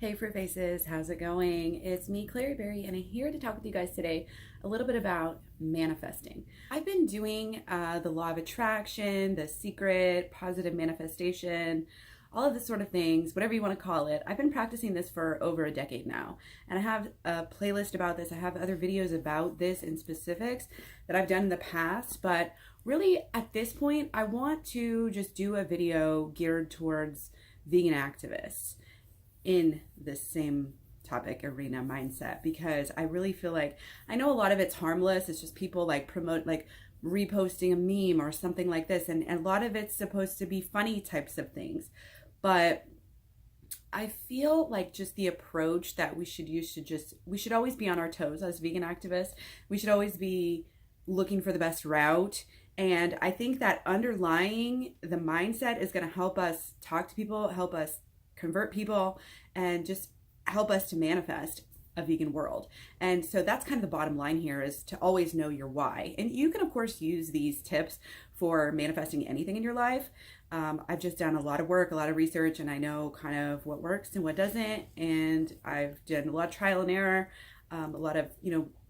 Hey Fruit Faces, how's it going? It's me, KlaireeBerry, and I'm here to talk with you guys today a little bit about manifesting. I've been doing the law of attraction, the secret, positive manifestation, all of this sort of things, whatever you want to call it. I've been practicing this for over a decade now, and I have a playlist about this. I have other videos about this in specifics that I've done in the past, but really at this point, I want to just do a video geared towards vegan activists in the same topic arena mindset, because I really feel like I know a lot of it's harmless. It's just people like promote, like reposting a meme or something like this, and a lot of it's supposed to be funny types of things. But I feel like just the approach that we should use we should always be on our toes as vegan activists. We should always be looking for the best route. And I think that underlying the mindset is going to help us talk to people, help us convert people, and just help us to manifest a vegan world. And so that's kind of the bottom line here, is to always know your why. And you can of course use these tips for manifesting anything in your life. I've just done a lot of work, a lot of research, and I know kind of what works and what doesn't. And I've done a lot of trial and error, a lot of,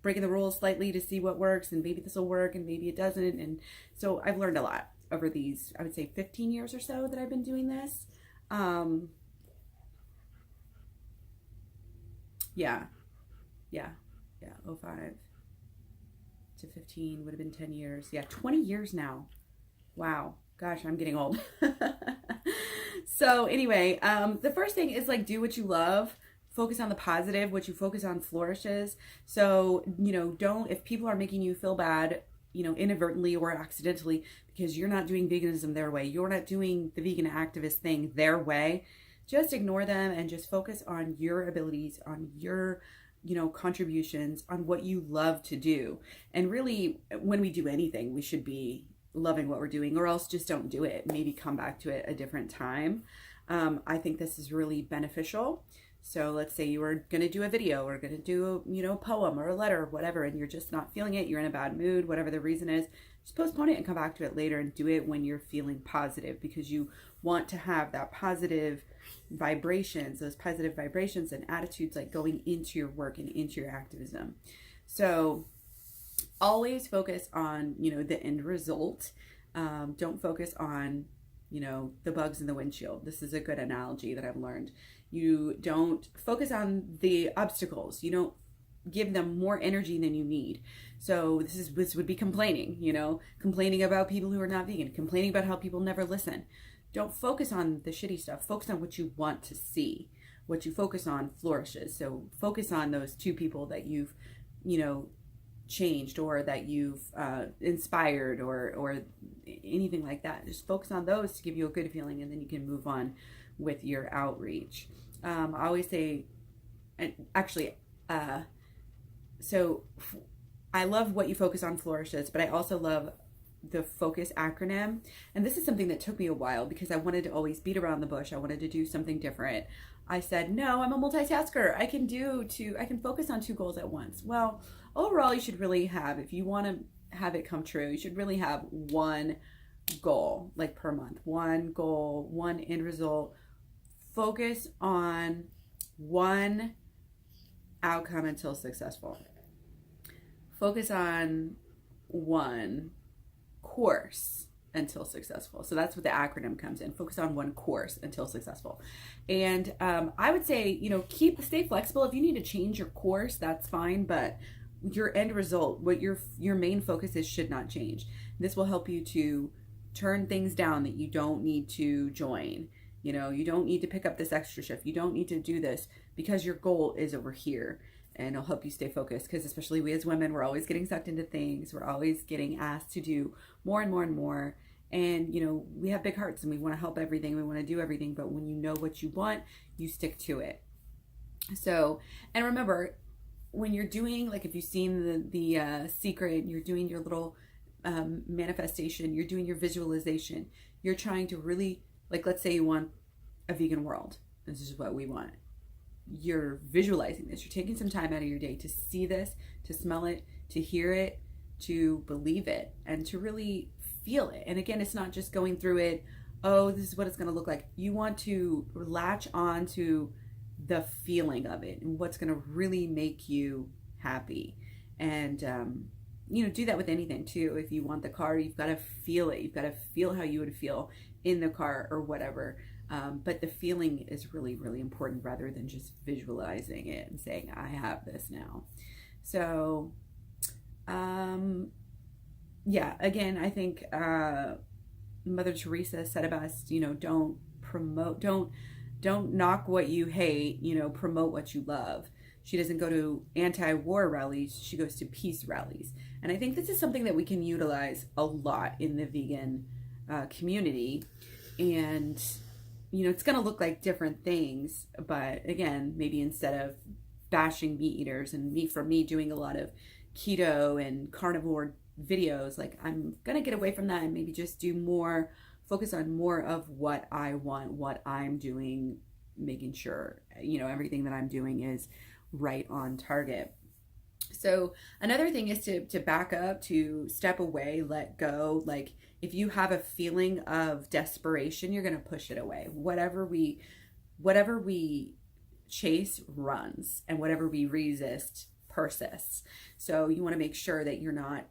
breaking the rules slightly to see what works, and maybe this will work and maybe it doesn't. And so I've learned a lot over these, I would say 15 years or so that I've been doing this. Yeah, 05 to 15 would have been 10 years. Yeah, 20 years now. Wow, gosh, I'm getting old. So anyway, the first thing is like, do what you love. Focus on the positive. What you focus on flourishes. So, don't, if people are making you feel bad, inadvertently or accidentally, because you're not doing veganism their way, you're not doing the vegan activist thing their way, just ignore them and just focus on your abilities, on your, contributions, on what you love to do. And really, when we do anything, we should be loving what we're doing, or else just don't do it. Maybe come back to it a different time. I think this is really beneficial. So let's say you were going to do a video or going to do a poem or a letter or whatever, and you're just not feeling it, you're in a bad mood, whatever the reason is, just postpone it and come back to it later, and do it when you're feeling positive, because you want to have that positive vibrations, those positive vibrations and attitudes, like going into your work and into your activism. So always focus on, the end result. Don't focus on, the bugs in the windshield. This is a good analogy that I've learned. You don't focus on the obstacles. You don't give them more energy than you need. So this would be complaining, complaining about people who are not vegan, complaining about how people never listen. Don't focus on the shitty stuff. Focus on what you want to see. What you focus on flourishes. So focus on those two people that you've, changed, or that you've inspired, or anything like that. Just focus on those to give you a good feeling, and then you can move on with your outreach. I always say, and actually, so I love what you focus on flourishes, but I also love the FOCUS acronym. And this is something that took me a while, because I wanted to always beat around the bush. I wanted to do something different. I said, no, I'm a multitasker. I can focus on two goals at once. Well, overall, you should really have, if you want to have it come true, you should really have one goal, like per month, one goal, one end result. Focus on one outcome until successful. Focus on one course until successful. So that's what the acronym comes in. Focus on one course until successful. And I would say, stay flexible. If you need to change your course, that's fine, but your end result, what your main focus is, should not change. This will help you to turn things down that you don't need to join. You don't need to pick up this extra shift. You don't need to do this, because your goal is over here. And it'll help you stay focused, because especially we as women, we're always getting sucked into things. We're always getting asked to do more and more and more. And, we have big hearts and we want to help everything. We want to do everything. But when you know what you want, you stick to it. So, and remember, when you're doing, like if you've seen the secret, you're doing your little manifestation, you're doing your visualization, you're trying to really, like, let's say you want a vegan world. This is what we want. You're visualizing this. You're taking some time out of your day to see this, to smell it, to hear it, to believe it, and to really feel it. And again, it's not just going through it, oh, this is what it's going to look like. You want to latch on to the feeling of it and what's going to really make you happy. And, do that with anything too. If you want the car, you've got to feel it. You've got to feel how you would feel in the car or whatever. But the feeling is really, really important rather than just visualizing it and saying, I have this now. So, again, I think Mother Teresa said it best, don't promote, don't knock what you hate, promote what you love. She doesn't go to anti-war rallies, she goes to peace rallies. And I think this is something that we can utilize a lot in the vegan community. And, it's going to look like different things. But again, maybe instead of bashing meat eaters, and for me doing a lot of keto and carnivore videos, like I'm going to get away from that and maybe just focus on more of what I want, what I'm doing, making sure, everything that I'm doing is right on target. So another thing is to back up, to step away, let go. Like if you have a feeling of desperation, you're going to push it away. Whatever we chase runs, and whatever we resist persists. So you want to make sure that you're not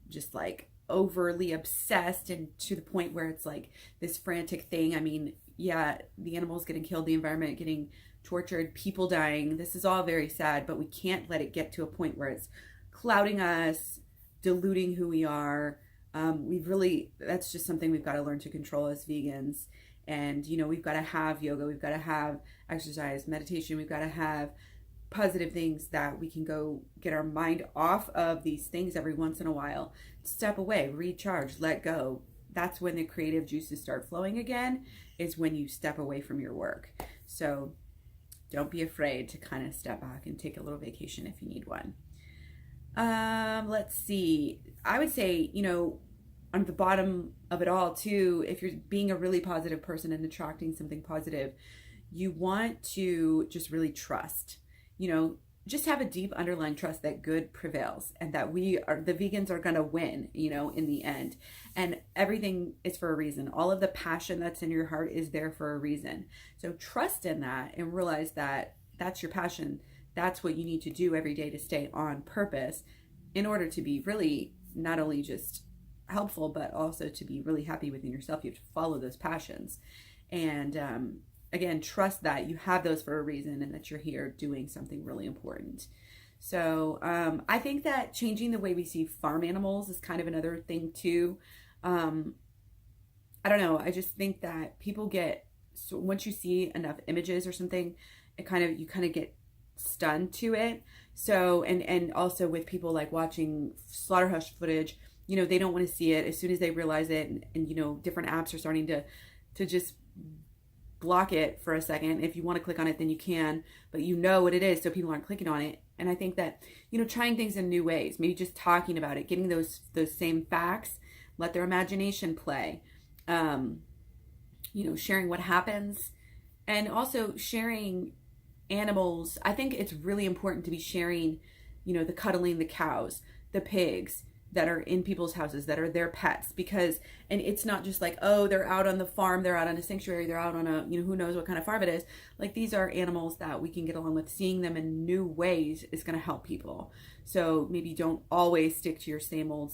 just like overly obsessed and to the point where it's like this frantic thing. I mean, yeah, the animals getting killed, the environment getting tortured, people dying. This is all very sad, but we can't let it get to a point where it's clouding us, diluting who we are. That's just something we've got to learn to control as vegans. And, we've got to have yoga, we've got to have exercise, meditation, we've got to have positive things that we can go get our mind off of these things every once in a while. Step away, recharge, let go. That's when the creative juices start flowing again, is when you step away from your work. So don't be afraid to kind of step back and take a little vacation if you need one. Let's see. I would say, on the bottom of it all too, if you're being a really positive person and attracting something positive, you want to just really trust, just have a deep underlying trust that good prevails and that the vegans are going to win, in the end. And everything is for a reason. All of the passion that's in your heart is there for a reason. So trust in that and realize that that's your passion. That's what you need to do every day to stay on purpose in order to be really not only just helpful, but also to be really happy within yourself. You have to follow those passions. And, again, trust that you have those for a reason and that you're here doing something really important. So I think that changing the way we see farm animals is kind of another thing too. I don't know. I just think that people so once you see enough images or something, you kind of get stunned to it. So, and also with people like watching slaughterhouse footage, they don't want to see it as soon as they realize it. And different apps are starting to just block it for a second. If you want to click on it, then you can, but what it is, so people aren't clicking on it. And I think that, trying things in new ways, maybe just talking about it, getting those same facts, let their imagination play, sharing what happens, and also sharing animals. I think it's really important to be sharing, the cuddling, the cows, the pigs that are in people's houses, that are their pets, and it's not just like, oh, they're out on the farm, they're out on a sanctuary, they're out on a, who knows what kind of farm it is. Like, these are animals that we can get along with. Seeing them in new ways is going to help people. So maybe don't always stick to your same old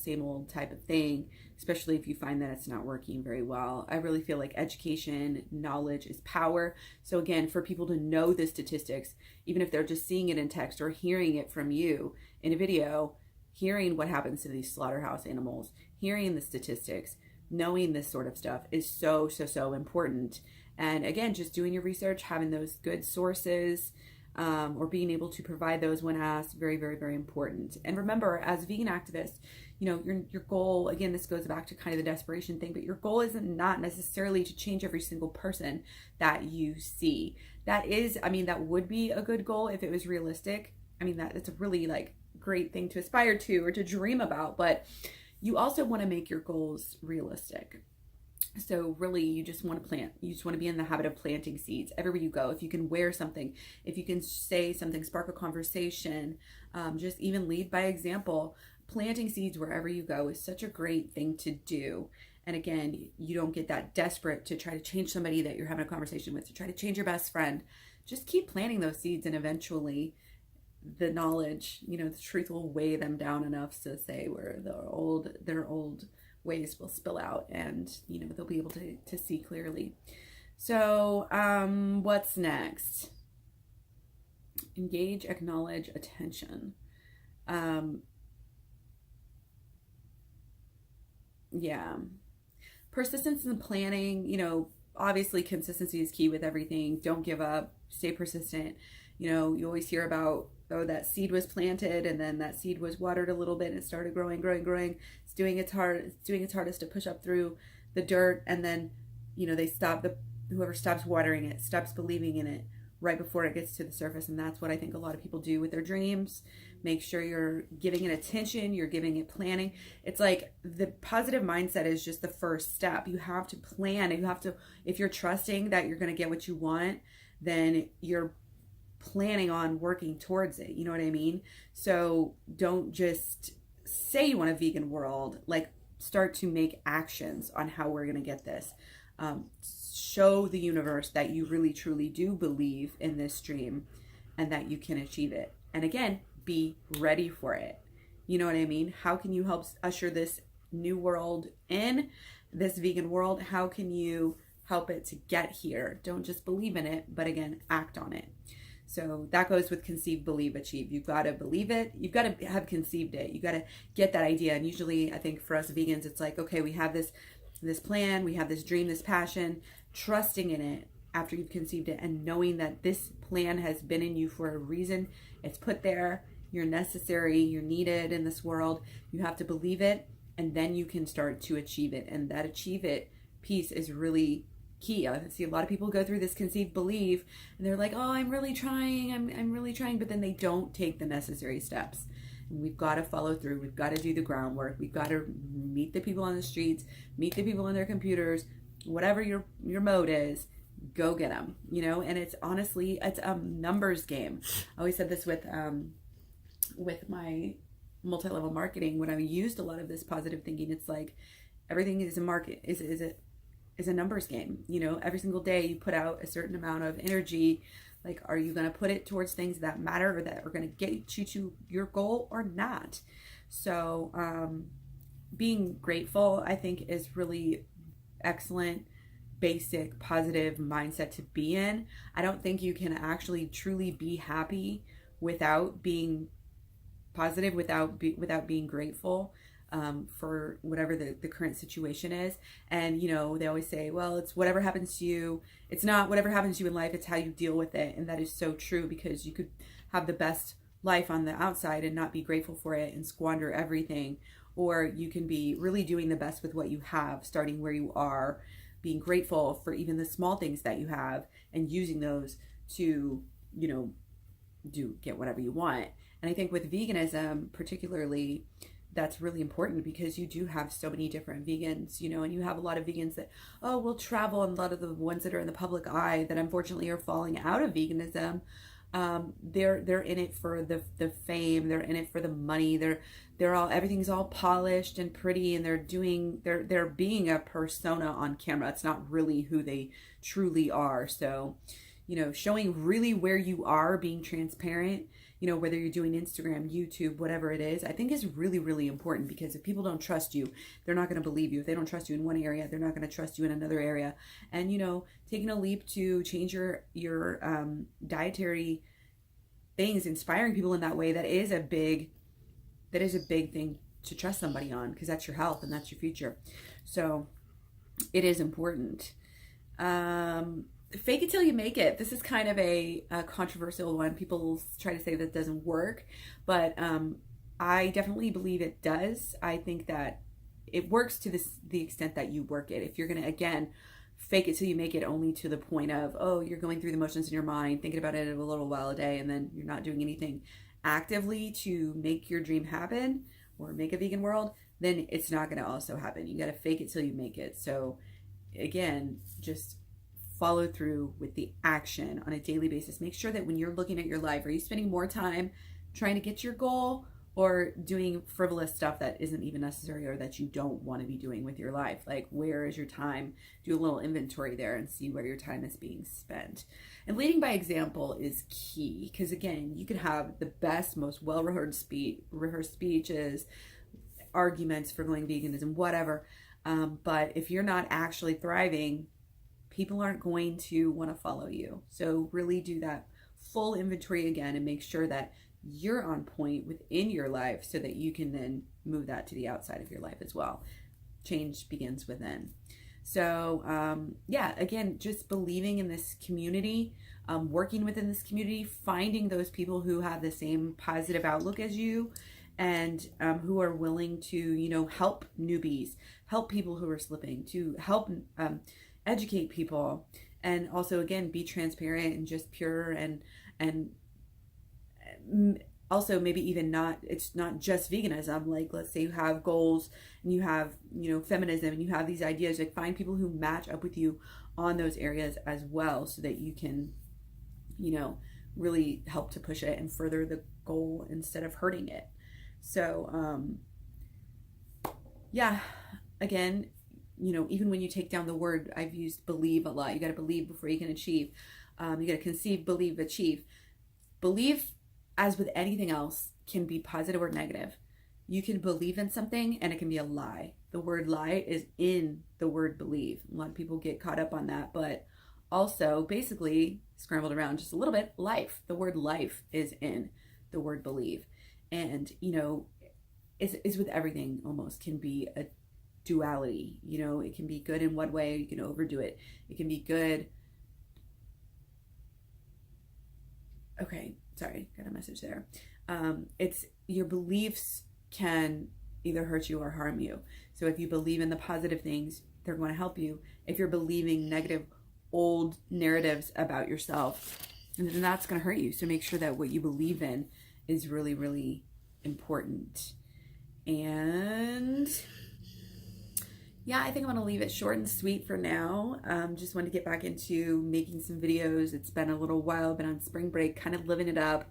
type of thing, especially if you find that it's not working very well. I really feel like education, knowledge is power. So again, for people to know the statistics, even if they're just seeing it in text or hearing it from you in a video, hearing what happens to these slaughterhouse animals, hearing the statistics, knowing this sort of stuff is so, so, so important. And again, just doing your research, having those good sources, or being able to provide those when asked, very, very, very important. And remember, as vegan activists, your goal, again, this goes back to kind of the desperation thing, but your goal isn't not necessarily to change every single person that you see. That would be a good goal if it was realistic. It's a really great thing to aspire to or to dream about, but you also want to make your goals realistic. So really, you just want to plant. You just want to be in the habit of planting seeds everywhere you go. If you can wear something, if you can say something, spark a conversation, just even lead by example. Planting seeds wherever you go is such a great thing to do. And again, you don't get that desperate to try to change somebody that you're having a conversation with, to try to change your best friend, just keep planting those seeds, and eventually the knowledge, the truth will weigh them down enough to say where their old ways will spill out, and they'll be able to see clearly. So what's next? Engage, acknowledge, attention. Yeah. Persistence and planning, obviously consistency is key with everything. Don't give up, stay persistent. You always hear about, oh, that seed was planted and then that seed was watered a little bit and it started growing. It's doing its hardest to push up through the dirt, and then, whoever stops watering it stops believing in it right before it gets to the surface. And that's what I think a lot of people do with their dreams. Make sure you're giving it attention, you're giving it planning. It's like the positive mindset is just the first step. You have to plan, and if you're trusting that you're going to get what you want, then you're planning on working towards it. You know what I mean? So don't just say you want a vegan world, like start to make actions on how we're going to get this. Show the universe that you really truly do believe in this dream and that you can achieve it. And again, be ready for it. You know what I mean? How can you help usher this new world in, this vegan world? How can you help it to get here? Don't just believe in it, but again, act on it. So that goes with conceive, believe, achieve. You've got to believe it. You've got to have conceived it. You've got to get that idea. And usually I think for us vegans, it's like, okay, we have this plan, we have this dream, this passion, trusting in it after you've conceived it and knowing that this plan has been in you for a reason. It's put there. You're necessary. You're needed in this world. You have to believe it, and then you can start to achieve it. And that achieve it piece is really key. I see a lot of people go through this conceive, believe, and they're like, oh, I'm really trying. I'm really trying. But then they don't take the necessary steps. And we've got to follow through. We've got to do the groundwork. We've got to meet the people on the streets, meet the people on their computers, whatever your mode is, go get them, and it's honestly, it's a numbers game. I always said this with my multi-level marketing, when I used a lot of this positive thinking. It's like everything is a market, is a numbers game. Every single day you put out a certain amount of energy. Like, are you going to put it towards things that matter or that are going to get you to your goal or not? So being grateful, I think, is really excellent, basic, positive mindset to be in. I don't think you can actually truly be happy without being positive, without being grateful for whatever the current situation is. And they always say, well, it's whatever happens to you. It's not whatever happens to you in life, it's how you deal with it. And that is so true, because you could have the best life on the outside and not be grateful for it and squander everything. Or you can be really doing the best with what you have, starting where you are, being grateful for even the small things that you have and using those to, get whatever you want. And I think with veganism particularly, that's really important, because you do have so many different vegans, and you have a lot of vegans that, will travel, and a lot of the ones that are in the public eye that unfortunately are falling out of veganism, they're in it for the fame, they're in it for the money, they're all, everything's all polished and pretty, and they're being a persona on camera. It's not really who they truly are. So, showing really where you are, being transparent, whether you're doing Instagram, YouTube, whatever it is, I think is really, really important, because if people don't trust you, they're not going to believe you. If they don't trust you in one area, they're not going to trust you in another area. And, taking a leap to change your dietary things, inspiring people in that way, that is a big thing to trust somebody on, because that's your health and that's your future. So it is important. Fake it till you make it. This is kind of a controversial one. People try to say that doesn't work, but I definitely believe it does. I think that it works to the extent that you work it. If you're going to, again, fake it till you make it only to the point of, you're going through the motions in your mind, thinking about it a little while a day, and then you're not doing anything actively to make your dream happen or make a vegan world, then it's not going to also happen. You got to fake it till you make it. So again, just follow through with the action on a daily basis. Make sure that when you're looking at your life, are you spending more time trying to get your goal, or doing frivolous stuff that isn't even necessary or that you don't want to be doing with your life. Like, where is your time? Do a little inventory there and see where your time is being spent. And leading by example is key, because again, you could have the best, most well-rehearsed speeches, arguments for going veganism, whatever. But if you're not actually thriving, people aren't going to want to follow you. So really do that full inventory again and make sure that you're on point within your life so that you can then move that to the outside of your life as well. Change begins within. So yeah, again, just believing in this community, working within this community, finding those people who have the same positive outlook as you, and who are willing to, you know, help newbies, help people who are slipping, to help educate people, and also again be transparent and just pure, and also maybe even not, it's not just veganism. Like, let's say you have goals and you have, you know, feminism, and you have these ideas, like find people who match up with you on those areas as well, so that you can, you know, really help to push it and further the goal instead of hurting it. So yeah, again, you know, even when you take down the word, I've used believe a lot. You got to believe before you can achieve. You got to conceive, believe, achieve. Believe, as with anything else, can be positive or negative. You can believe in something and it can be a lie. The word lie is in the word believe. A lot of people get caught up on that, but also basically scrambled around just a little bit, life. The word life is in the word believe. And, you know, is with everything almost, can be a duality. You know, it can be good in one way, you can overdo it. It can be good. Okay, sorry, got a message there. It's your beliefs can either hurt you or harm you. So if you believe in the positive things, they're going to help you. If you're believing negative old narratives about yourself, then that's going to hurt you. So make sure that what you believe in is really, really important. And yeah, I think I'm going to leave it short and sweet for now. Just wanted to get back into making some videos. It's been a little while, been on spring break, kind of living it up.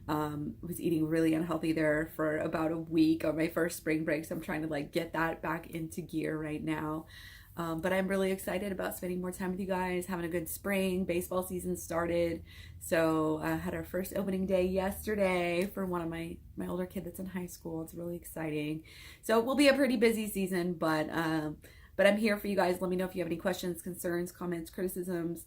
Was eating really unhealthy there for about a week on my first spring break. So I'm trying to like get that back into gear right now. But I'm really excited about spending more time with you guys, having a good spring. Baseball season started. So I had our first opening day yesterday for one of my older kid that's in high school. It's really exciting. So it will be a pretty busy season, but I'm here for you guys. Let me know if you have any questions, concerns, comments, criticisms,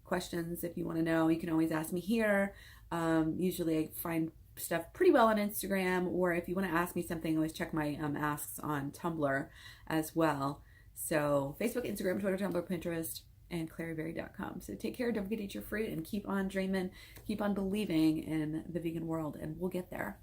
questions. If you want to know, you can always ask me here. Usually I find stuff pretty well on Instagram, or if you want to ask me something, always check my asks on Tumblr as well. So Facebook, Instagram, Twitter, Tumblr, Pinterest, and KlaireeBerry.com. So take care, don't forget to eat your fruit, and keep on dreaming, keep on believing in the vegan world, and we'll get there.